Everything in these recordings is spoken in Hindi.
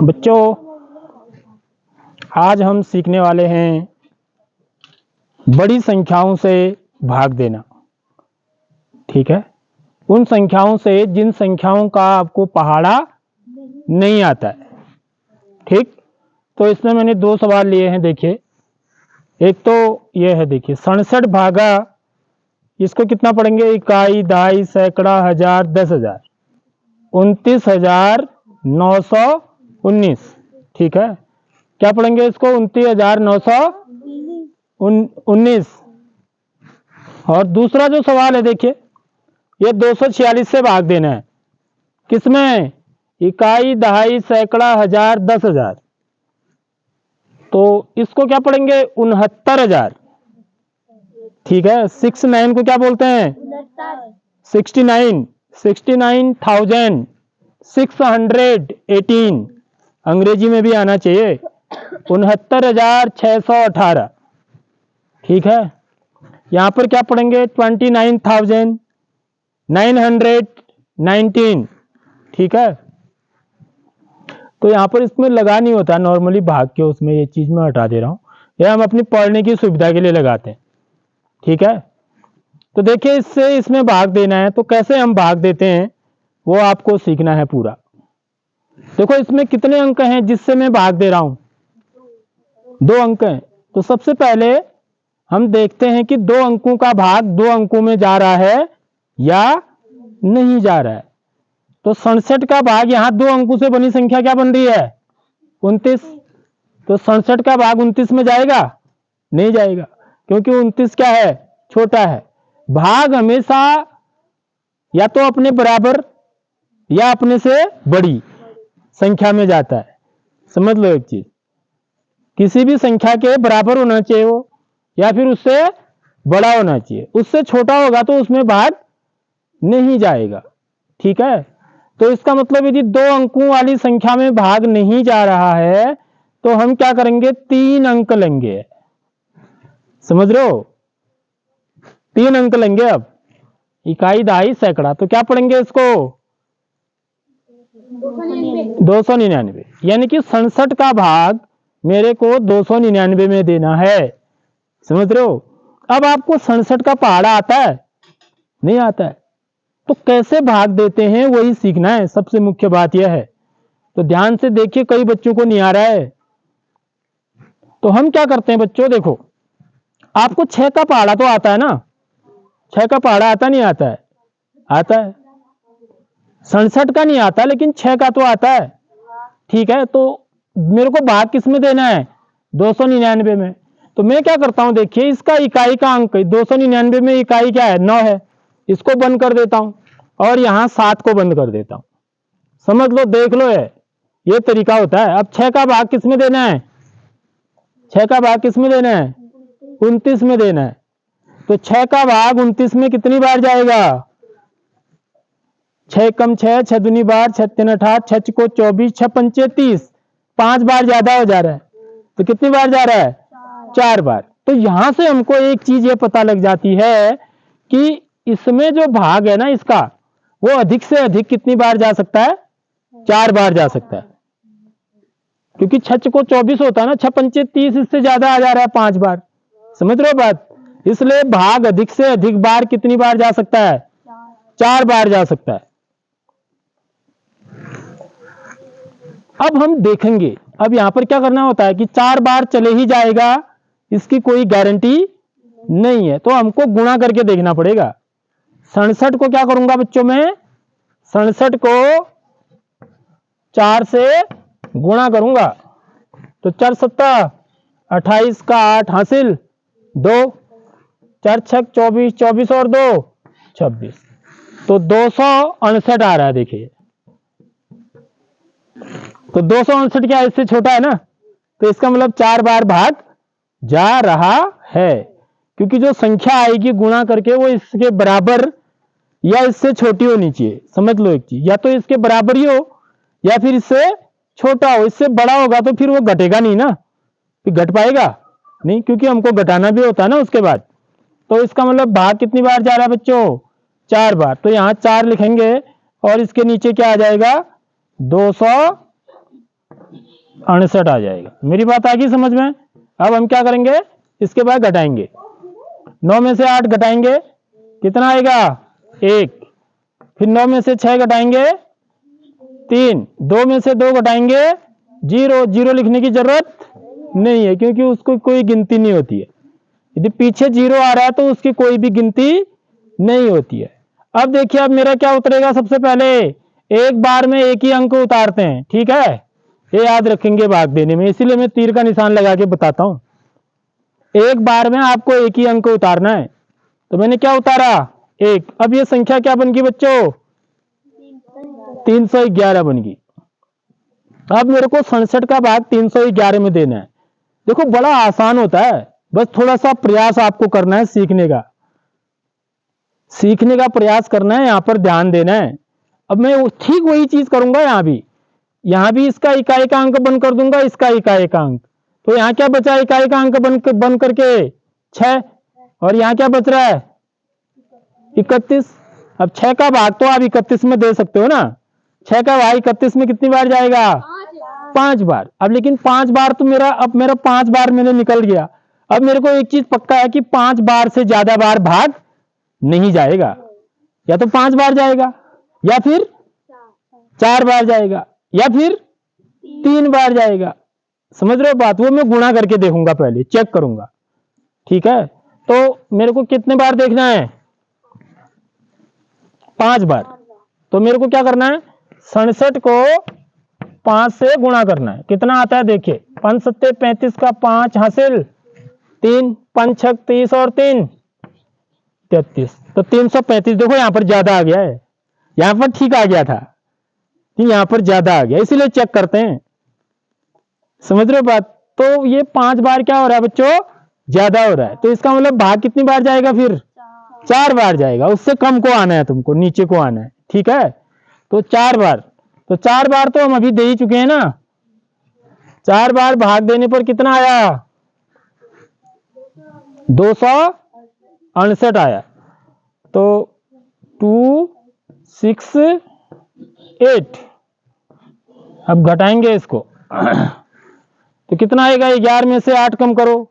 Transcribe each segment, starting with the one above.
बच्चों, आज हम सीखने वाले हैं बड़ी संख्याओं से भाग देना। ठीक है, उन संख्याओं से जिन संख्याओं का आपको पहाड़ा नहीं आता है। ठीक, तो इसमें मैंने दो सवाल लिए हैं। देखिए, एक तो ये है, देखिए 67 भागा, इसको कितना पढ़ेंगे? इकाई, दहाई, सैकड़ा, हजार, 10,000, 29,919। ठीक है, क्या पढ़ेंगे इसको? 29,919। और दूसरा जो सवाल है, देखिए ये 246 से भाग देना है। किसमें? इकाई, दहाई, सैकड़ा, हजार, 10,000। तो इसको क्या पढ़ेंगे? 69,000। ठीक है, 69 को क्या बोलते हैं? 69,618 अंग्रेजी में भी आना चाहिए। 69,618। ठीक है, यहां पर क्या पढ़ेंगे? 29,919। ठीक है, तो यहां पर इसमें लगा नहीं होता नॉर्मली भाग के, उसमें ये चीज मैं हटा दे रहा हूं, यह हम अपनी पढ़ने की सुविधा के लिए लगाते हैं। ठीक है, तो देखिए इससे इसमें भाग देना है, तो कैसे हम भाग देते हैं वो आपको सीखना है पूरा। देखो इसमें कितने अंक हैं जिससे मैं भाग दे रहा हूं? 2 अंक हैं। तो सबसे पहले हम देखते हैं कि 2 अंकों का भाग 2 अंकों में जा रहा है या नहीं जा रहा है। तो 67 का भाग यहां 2 अंकों से बनी संख्या क्या बन रही है? 29। तो 67 का भाग 29 में जाएगा? नहीं जाएगा, क्योंकि 29 क्या है? छोटा है। भाग हमेशा या तो अपने बराबर या अपने से बड़ी संख्या में जाता है। समझ लो एक चीज, किसी भी संख्या के बराबर होना चाहिए वो, या फिर उससे बड़ा होना चाहिए। उससे छोटा होगा तो उसमें भाग नहीं जाएगा। ठीक है, तो इसका मतलब यदि 2 अंकों वाली संख्या में भाग नहीं जा रहा है तो हम क्या करेंगे? 3 अंक लेंगे। समझ रहे हो? 3 अंक लेंगे। अब इकाई, दहाई, सैकड़ा, तो क्या पढ़ेंगे इसको? 299। यानी कि 67 का भाग मेरे को 299 में देना है। समझ रहे हो? अब आपको 67 का पहाड़ा आता है? नहीं आता है, तो कैसे भाग देते हैं वही सीखना है। सबसे मुख्य बात यह है, तो ध्यान से देखिए, कई बच्चों को नहीं आ रहा है। तो हम क्या करते हैं बच्चों, देखो आपको 6 का पहाड़ा तो आता है ना? 6 का पहाड़ा आता नहीं आता है? आता है। 67 का नहीं आता, लेकिन 6 का तो आता है। ठीक है, तो मेरे को भाग किस में देना है? 299 में। तो मैं क्या करता हूं, देखिए इसका इकाई का अंक 299 में इकाई क्या है? 9 है। इसको बंद कर देता हूं और यहां 7 को बंद कर देता हूं। समझ लो, देख लो, है ये तरीका होता है। अब 6 का भाग किस में देना है? 6 का भाग किस में देना है? 29 में देना है। तो 6 का भाग 29 में कितनी बार जाएगा? 6 कम 6, 6 दूनी 12, 6 3 18, 6 को 24, 6 पंचे 30, 5 बार ज्यादा हो जा रहा है। तो कितनी बार जा रहा है? 4 बार। तो यहां से हमको एक चीज ये पता लग जाती है कि इसमें जो भाग है ना इसका, वो अधिक से अधिक कितनी बार जा सकता है? 4 बार जा सकता है, क्योंकि 6 को 24 होता है ना, 6 पंचे 30, इससे ज्यादा आ जा रहा है 5 बार। समझ रहे हो बात? इसलिए भाग अधिक से अधिक बार कितनी बार जा सकता है? 4 बार जा सकता है। अब हम देखेंगे, अब यहां पर क्या करना होता है कि 4 बार चले ही जाएगा इसकी कोई गारंटी नहीं है, तो हमको गुणा करके देखना पड़ेगा। 67 को क्या करूंगा बच्चों में? 67 को 4 से गुणा करूंगा, तो 4 सत्ता 28 का 8 हासिल 2, 4 छक 24, 24 और 2 26, तो 269 आ रहा है। देखिए, तो 269 क्या इससे छोटा है ना? तो इसका मतलब 4 बार भाग जा रहा है, क्योंकि जो संख्या आएगी गुणा करके वो इसके बराबर या इससे छोटी होनी चाहिए। समझ लो एक चीज, या तो इसके बराबर ही हो या फिर इससे छोटा हो। इससे बड़ा होगा तो फिर वो घटेगा नहीं ना, फिर घट पाएगा नहीं, क्योंकि हमको घटाना भी होता है ना उसके बाद। तो इसका मतलब भाग कितनी बार जा रहा है बच्चों? 4 बार। तो यहां 4 लिखेंगे और इसके नीचे क्या आ जाएगा? 268 आ जाएगा। मेरी बात आ गई समझ में? अब हम क्या करेंगे, इसके बाद घटाएंगे। 9 में से 8 घटाएंगे, कितना आएगा? 1। फिर 9 में से 6 घटाएंगे, 3। 2 में से 2 घटाएंगे, 0। 0 लिखने की जरूरत नहीं है, क्योंकि उसको कोई गिनती नहीं होती है। यदि पीछे 0 आ रहा है तो उसकी कोई भी गिनती नहीं होती है। अब देखिए, अब मेरा क्या उतरेगा? सबसे पहले एक बार में एक ही अंक उतारते हैं, ठीक है? ये याद रखेंगे भाग देने में, इसीलिए मैं तीर का निशान लगा के बताता हूं। एक बार में आपको एक ही अंक उतारना है। तो मैंने क्या उतारा? 1। अब ये संख्या क्या बन गई बच्चों? 311 बन गई। अब मेरे को 67 का भाग 311 में देना है। देखो बड़ा आसान होता है, बस थोड़ा सा प्रयास आपको करना है, सीखने का प्रयास करना है, यहां पर ध्यान देना है। अब मैं ठीक वही चीज करूंगा यहां भी इसका इकाई का अंक बन कर दूंगा, इसका इकाई का अंक। तो यहां क्या बचा? इकाई का अंक बन करके 6, और यहां क्या बच रहा है? 31। अब 6 का भाग तो आप 31 में दे सकते हो ना। 6 का भाग 31 में कितनी बार जाएगा? 5 बार। अब लेकिन 5 बार तो मेरा 5 बार मैंने निकल गया। अब मेरे को एक चीज पक्का है कि 5 बार से ज्यादा बार भाग नहीं जाएगा। या तो 5 बार जाएगा, या फिर 4 बार जाएगा, या फिर 3 बार जाएगा। समझ रहे हो बात? वो मैं गुणा करके देखूंगा, पहले चेक करूंगा, ठीक है? तो मेरे को कितने बार देखना है? 5 बार। तो मेरे को क्या करना है? 67 को 5 से गुणा करना है। कितना आता है देखिए? 5 सत्ते 35 का 5 हासिल, 3 5 6 30 और 3 33। तो 335। देखो यहां पर ज्यादा आ गया है, यहां पर ठीक आ गया था, यहां पर ज्यादा आ गया, इसीलिए चेक करते हैं। समझ रहे हो बात? तो ये 5 बार क्या हो रहा है बच्चों? ज्यादा हो रहा है। तो इसका मतलब भाग कितनी बार जाएगा? फिर 4 बार जाएगा। उससे कम को आना है तुमको, नीचे को आना है, ठीक है? तो 4 बार। तो 4 बार तो हम अभी दे ही चुके हैं ना। 4 बार भाग देने पर कितना आया? 268 आया। तो 268। अब घटाएंगे इसको तो कितना आएगा? 11 में से 8 कम करो,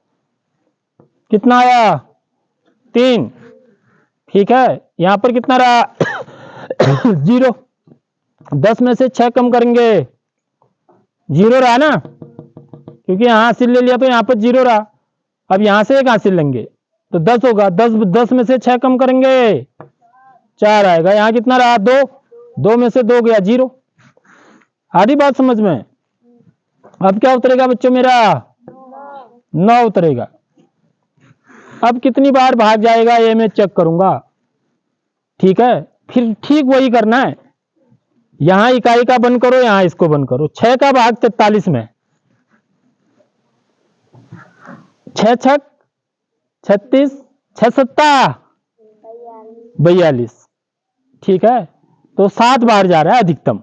कितना आया? 3। ठीक है, यहां पर कितना रहा? 0। 10 में से 6 कम करेंगे, 0 रहा ना, क्योंकि यहां हासिल ले लिया तो यहां पर 0 रहा। अब यहां से एक हासिल लेंगे तो 10 होगा। 10 में से 6 कम करेंगे, 4 आएगा। यहां कितना रहा? 2। 2 में से 2 गया, 0। आधी बात समझ में? अब क्या उतरेगा बच्चों मेरा? 9 उतरेगा। अब कितनी बार भाग जाएगा ये मैं चेक करूंगा, ठीक है? फिर ठीक वही करना है। यहां इकाई का बंद करो, यहां इसको बंद करो। 6 का भाग 43 में, 6 छक 36, 6 सत्ता 42, ठीक है? तो 7 बार जा रहा है अधिकतम।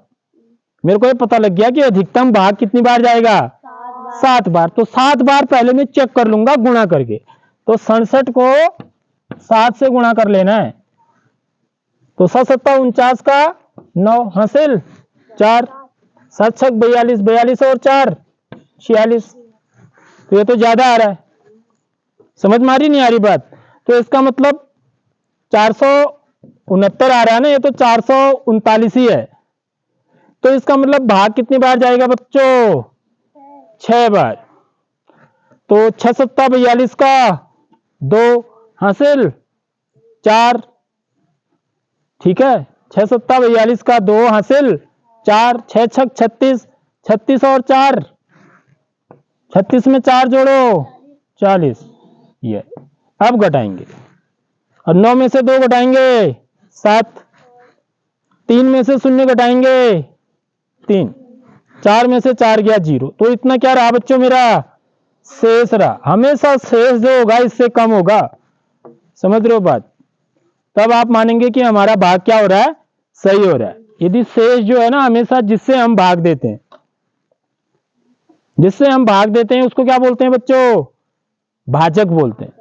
मेरे को ये पता लग गया कि अधिकतम भाग कितनी बार जाएगा? 7 बार। तो 7 बार पहले मैं चेक कर लूंगा गुणा करके। तो 67 को 7 से गुणा कर लेना है। तो 7 सत्ता 49 का 9 हासिल 4, 7 छक 42, 42 और 4 46। तो ये तो ज्यादा आ रहा है। समझ में आ रही नहीं आ रही बात? तो इसका मतलब 469 आ रहा है ना, ये तो 439 ही है। तो इसका मतलब भाग कितनी बार जाएगा बच्चों? 6 बार। तो 6 सत्ता 42 का 2 हासिल 4, ठीक है? 6 सत्ता 42 का 2 हासिल 4, 6 छक 36, 36 और 4 36 में 4 जोड़ो 40। ये अब घटाएंगे, और 9 में से 2 घटाएंगे 7, 3 में से 0 घटाएंगे 3, 4 में से 4 गया 0। तो इतना क्या रहा बच्चों मेरा? शेष रहा। हमेशा शेष जो होगा इससे कम होगा। समझ रहे हो बात? तब आप मानेंगे कि हमारा भाग क्या हो रहा है? सही हो रहा है। यदि शेष जो है ना, हमेशा जिससे हम भाग देते हैं, उसको क्या बोलते हैं बच्चों? भाजक बोलते हैं।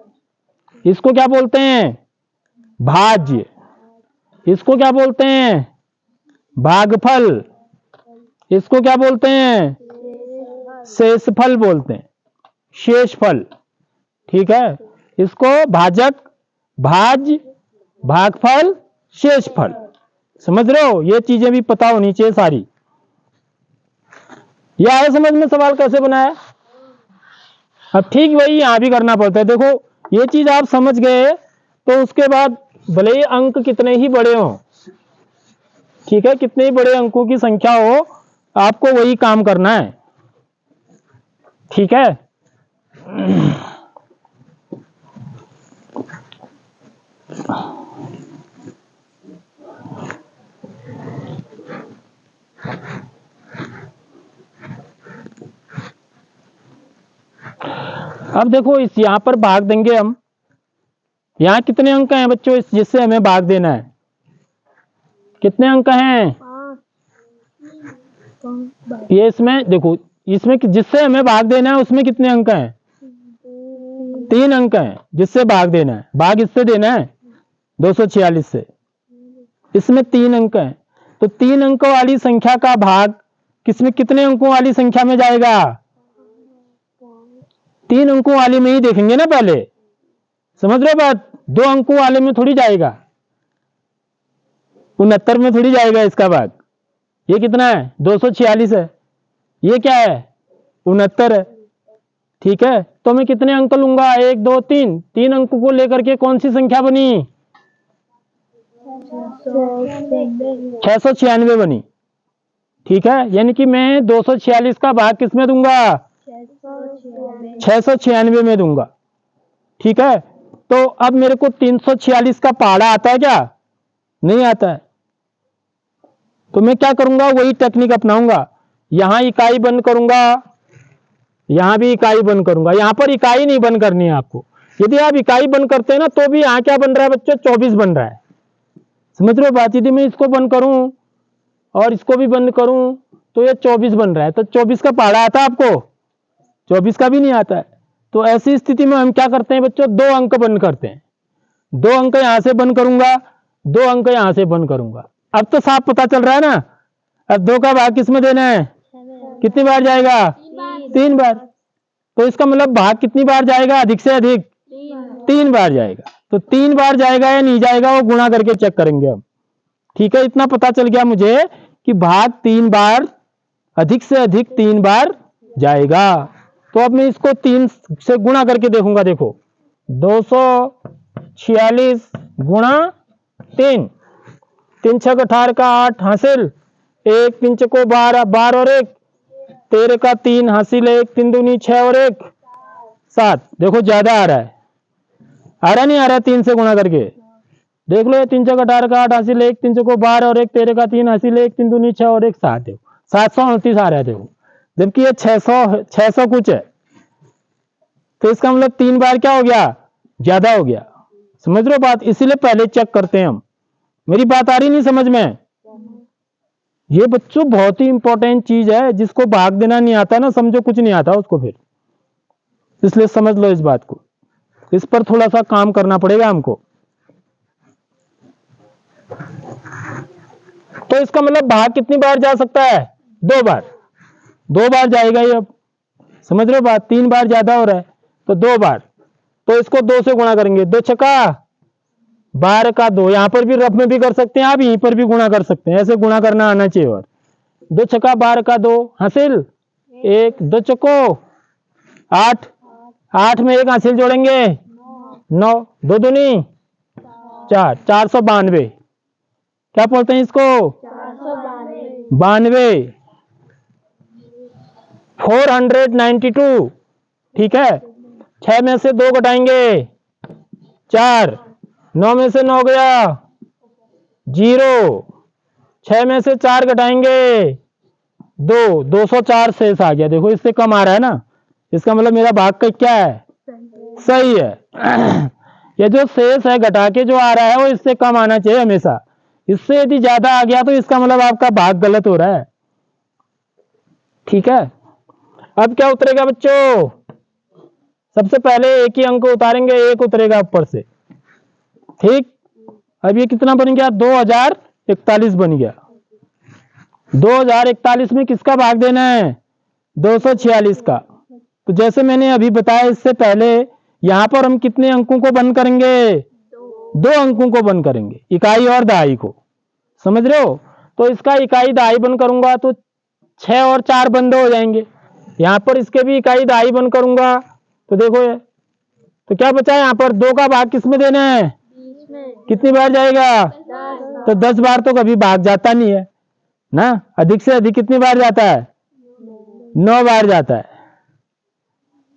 इसको क्या बोलते हैं? भाज्य। इसको क्या बोलते हैं? भागफल। इसको क्या बोलते हैं? शेषफल बोलते हैं, शेषफल। ठीक है, इसको भाजक, भाज, भागफल, शेषफल, समझ रहे हो? ये चीजें भी पता होनी चाहिए सारी। ये आया समझ में सवाल कैसे बनाया? अब ठीक वही यहां भी करना पड़ता है। देखो ये चीज आप समझ गए तो उसके बाद भले ही अंक कितने ही बड़े हों, ठीक है, कितने ही बड़े अंकों की संख्या हो, आपको वही काम करना है। ठीक है, अब देखो इस यहां पर भाग देंगे हम। यहां कितने अंक हैं बच्चों इस जिससे हमें भाग देना है? कितने अंक हैं ये? इसमें देखो, इसमें जिससे हमें भाग देना है उसमें कितने अंक हैं? 3 अंक हैं जिससे भाग देना है। भाग इससे देना है 246 से, इसमें 3 अंक हैं। तो 3 अंकों वाली संख्या का भाग किसमें, कितने अंकों वाली संख्या में जाएगा? 3 अंकों वाली में ही देखेंगे ना पहले, समझ रहे हो बात? 2 अंकों वाले में थोड़ी जाएगा, 69 में थोड़ी जाएगा इसका भाग। ये कितना है? 246 है। ये क्या है? 69 है। ठीक है, तो मैं कितने अंक लूंगा? 1 2 3, 3 अंकों को लेकर के कौन सी संख्या बनी? 696 बनी। ठीक है, यानी कि मैं 246 का भाग किस में दूंगा? 696 में दूंगा। ठीक है, तो अब मेरे को 346 का पहाड़ा आता है क्या? नहीं आता है। तो मैं क्या करूंगा? वही टेक्निक अपनाऊंगा। यहां इकाई बंद करूंगा, यहां भी इकाई बंद करूंगा। यहां पर इकाई नहीं बंद करनी है आपको। यदि आप इकाई बंद करते हैं ना तो भी यहां क्या बन रहा है बच्चों? 24 बन रहा है। समझ रहे हो बात? यदि मैं इसको बंद करूं और इसको भी बंद करूं तो ये 24 बन रहा है। तो 24 का पहाड़ा आता है आपको? 24 का भी नहीं आता है। तो ऐसी स्थिति में हम क्या करते हैं बच्चों? 2 अंक बंद करते हैं। 2 अंक यहां से बंद करूंगा, 2 अंक यहां से बंद करूंगा। अब तो साफ पता चल रहा है ना। अब 2 का भाग किस में देना है? कितनी बार जाएगा? 3 बार। तो इसका मतलब भाग कितनी बार जाएगा? अधिक से अधिक 3 बार जाएगा। तो 3 बार जाएगा या नहीं जाएगा वो गुणा करके चेक करेंगे हम। ठीक है, इतना पता चल गया मुझे कि भाग 3 बार, अधिक से अधिक 3 बार जाएगा। तो अब मैं इसको 3 से गुणा करके देखूंगा। देखो 246 गुणा 3, 3 छक 18 का 8 हासिल, 1 3 चको 12, 12 और 1 13 का 3 हासिल, 1 3 दूनी 6 और 1 7। देखो ज्यादा आ रहा है, आ रहा नहीं आ रहा? 3 से गुणा करके देख लो। ये 3 छक 18 का 8 हासिल, 1 3 चको 12 और 1 13 का 3 हासिल, 1 3 दूनी 6 और 1 7। देखो 729 आ रहा है। देखो जबकि ये 600 कुछ है। तो इसका मतलब 3 बार क्या हो गया? ज्यादा हो गया। समझ रहे हो बात? इसीलिए पहले चेक करते हैं हम। मेरी बात आ रही नहीं समझ में? ये बच्चों बहुत ही इंपॉर्टेंट चीज है। जिसको भाग देना नहीं आता ना, समझो कुछ नहीं आता उसको फिर। इसलिए समझ लो इस बात को, इस पर थोड़ा सा काम करना पड़ेगा हमको। तो इसका मतलब भाग कितनी बार जा सकता है? 2 बार। 2 बार जाएगा ये। अब समझ रहे हो बात? 3 बार ज्यादा हो रहा है तो 2 बार। तो इसको 2 से गुणा करेंगे। 2 छक्का 12 का 2, यहां पर भी रफ में भी कर सकते हैं आप, यहीं पर भी गुणा कर सकते हैं। ऐसे गुणा करना आना चाहिए। और 2 छक्का 12 का 2 हासिल, 1 2 चको 8, 8 में 1 हासिल जोड़ेंगे 9, 2 दूनी 4, 492। क्या बोलते हैं इसको? 92, 492। ठीक है, 6 में से 2 घटाएंगे 4, 9 में से 9 गया 0, 6 में से 4 घटाएंगे 2, 204 शेष आ गया। देखो इससे कम आ रहा है ना, इसका मतलब मेरा भाग का क्या है? सही है। ये जो शेष है घटा के जो आ रहा है वो इससे कम आना चाहिए हमेशा। इससे यदि ज्यादा आ गया तो इसका मतलब आपका भाग गलत हो रहा है। ठीक है, अब क्या उतरेगा बच्चों? सबसे पहले एक ही अंक उतारेंगे, 1 उतरेगा ऊपर से। ठीक, अब ये कितना बन गया? 2041 बन गया। 2041 में किसका भाग देना है? 246 का। तो जैसे मैंने अभी बताया इससे पहले, यहां पर हम कितने अंकों को बंद करेंगे? 2 अंकों को बंद करेंगे, इकाई और दहाई को। समझ रहे हो? तो इसका इकाई दहाई बंद करूंगा तो 6 और 4 बंद हो जाएंगे। यहां पर इसके भी इकाई दहाई बंद करूंगा तो देखो ये, तो क्या बचा यहाँ पर? 2 का भाग किस में देना है? कितनी बार जाएगा? तो 10 बार तो कभी भाग जाता नहीं है ना। अधिक से अधिक कितनी बार जाता है? 9 बार जाता है।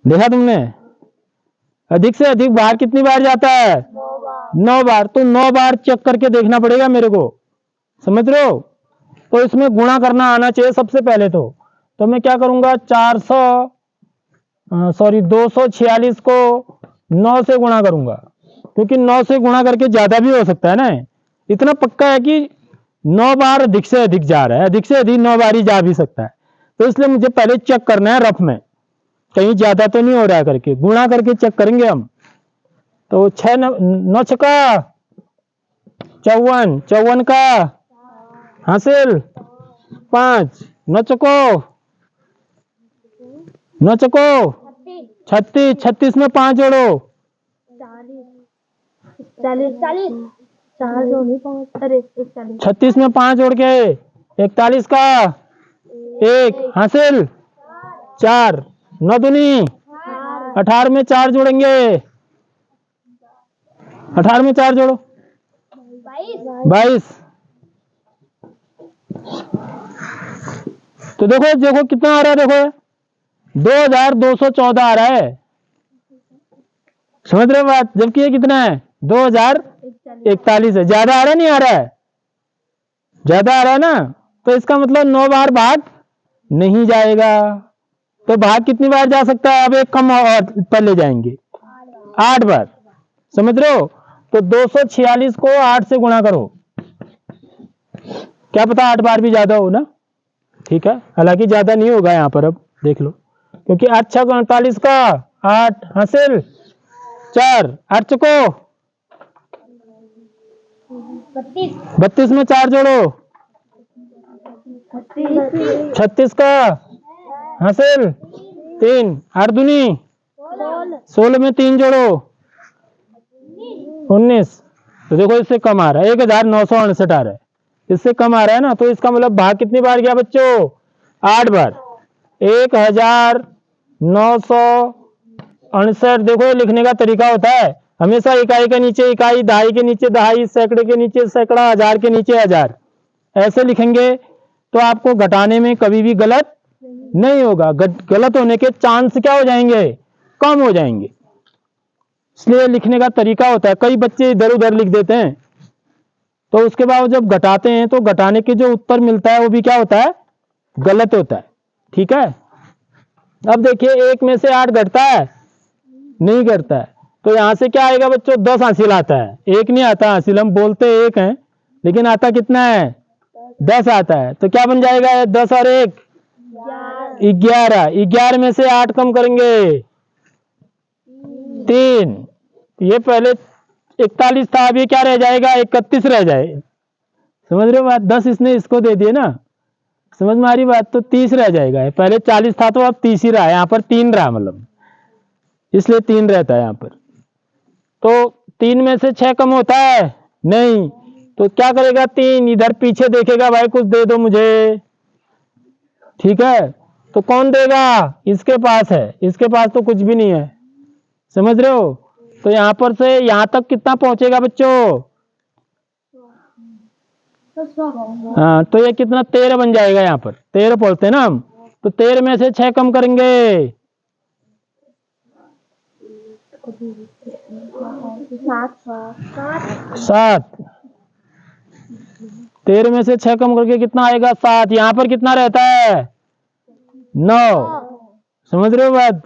देखा तुमने? अधिक से अधिक बाहर कितनी बार जाता है? 9 बार। तो 9 बार चेक करके देखना पड़ेगा मेरे को। समझ रहे हो? तो इसमें गुणा करना आना चाहिए सबसे पहले। तो मैं क्या करूंगा? 246 को 9 से गुणा करूंगा, क्योंकि 9 से गुणा करके ज्यादा भी हो सकता है ना। इतना पक्का है कि 9 बार अधिक से अधिक जा रहा है, अधिक से अधिक 9 बार ही जा भी सकता है। तो इसलिए मुझे पहले चेक करना है रफ में, कहीं ज्यादा तो नहीं हो रहा है करके, गुणा करके चेक करेंगे हम। तो 6 9 छक्का 54, 54 का हासिल 5, 9 चको 9 चको 36, 36 में 5 जोड़ो 36 में 5 जोड़ के 41 का 1 हासिल 4, 9 दूनी 18 में 4 जोड़ेंगे, 18 में 4 जोड़ो 22। तो देखो देखो कितना आ रहा है, देखो 2214 आ रहा है। समझ रहे हो बात? जबकि ये कितना है? 2041 है। ज्यादा आ रहा है, नहीं आ रहा है? ज्यादा आ रहा है ना। तो इसका मतलब 9 बार भाग नहीं जाएगा। तो भाग कितनी बार जा सकता है? अब एक कम और पर ले जाएंगे, 8 बार। समझ रहे हो? तो 246 को 8 से गुणा करो, क्या पता 8 बार भी ज्यादा हो ना। ठीक है, हालांकि ज्यादा नहीं होगा यहाँ पर, अब देख लो, क्योंकि 8 6 48 का 8 हासिल 4, 8 चको 32 में 4 जोड़ो 36 का हासिल 3, 8 दूनी 16 में 3 जोड़ो 19। तो देखो इससे कम आ रहा है, 1968 आ रहा है, इससे कम आ रहा है ना। तो इसका मतलब भाग कितनी बार गया बच्चों? 8 बार। 1968। देखो ये लिखने का तरीका होता है, हमेशा इकाई के नीचे इकाई, दहाई के नीचे दहाई, सैकड़े के नीचे सैकड़ा, हजार के नीचे हजार, ऐसे लिखेंगे तो आपको घटाने में कभी भी गलत नहीं होगा। गलत होने के चांस क्या हो जाएंगे? कम हो जाएंगे। इसलिए लिखने का तरीका होता है। कई बच्चे इधर उधर लिख देते हैं, तो उसके बाद जब घटाते हैं तो घटाने के जो उत्तर मिलता है वो भी क्या होता है? गलत होता है। ठीक है, अब देखिए 1 में से 8 घटता है? नहीं घटता है। तो यहां से क्या आएगा बच्चों? 10 हासिल आता है, 1 नहीं आता हासिल। हम बोलते 1 है, लेकिन आता कितना है? 10 आता है। तो क्या बन जाएगा? 10 और 1 11। 11 में से 8 कम करेंगे 3, ये पहले 41 था, अब ये क्या रह जाएगा? 31 रह जाए। समझ रहे हो बात? 10 इसने इसको दे दिए ना, समझ में आ रही बात? तो 30 रह जाएगा। पहले 40 था तो अब 30 ही रहा है, यहाँ पर 3 रहा, मतलब इसलिए 3 रहता है यहाँ पर। तो 3 में से 6 कम होता है? नहीं। तो क्या करेगा? 3 इधर पीछे देखेगा, भाई कुछ दे दो मुझे। ठीक है, तो कौन देगा? इसके पास है, इसके पास तो कुछ भी नहीं है। समझ रहे हो? तो यहां पर से यहां तक कितना पहुंचेगा बच्चों? हाँ, तो ये कितना? 13 बन जाएगा। यहाँ पर 13 बोलते हैं ना हम। तो 13 में से 6 कम करेंगे 7। 13 में से 6 कम करके कितना आएगा? 7। यहाँ पर कितना रहता है? 9। समझ रहे हो बात?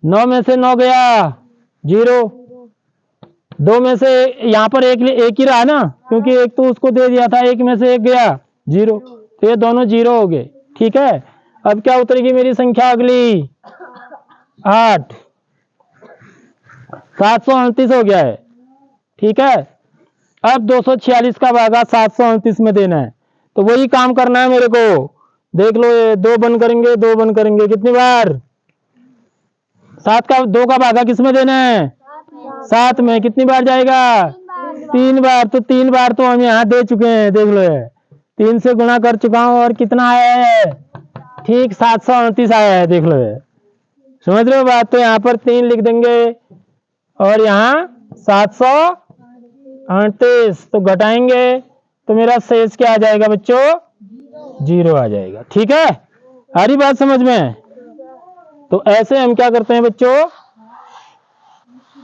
9 में से 9 गया 0। 2 में से यहाँ पर एक ही रहा ना, क्योंकि एक तो उसको दे दिया था, 1 में से 1 गया 0। तो ये दोनों 0 हो गए। ठीक है, अब क्या उतरेगी मेरी संख्या अगली? 8। 738 हो गया है। ठीक है, अब 246 का भागा 738 में देना है। तो वही काम करना है मेरे को। देख लो ये 2 बंद करेंगे, 2 बंद करेंगे, कितनी बार? 7 का 2 का भागा किस में देना है? 7 में। कितनी बार जाएगा? 3 बार। तो 3 बार तो हम यहाँ दे चुके हैं, देख लो ये 3 से गुणा कर चुका हूँ और कितना आया है? ठीक 738 आया है, देख लो ये। समझ रहे हो बात? तो यहाँ पर 3 लिख देंगे और यहाँ 738, तो घटाएंगे तो मेरा शेष क्या आ जाएगा बच्चों? 0 आ जाएगा। ठीक है, आ रही बात समझ में? तो ऐसे हम क्या करते हैं बच्चों?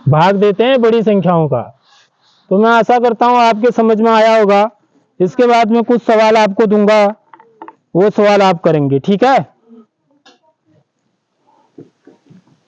भाग देते हैं बड़ी संख्याओं का। तो मैं आशा करता हूं आपके समझ में आया होगा। इसके बाद में कुछ सवाल आपको दूंगा, वो सवाल आप करेंगे। ठीक है।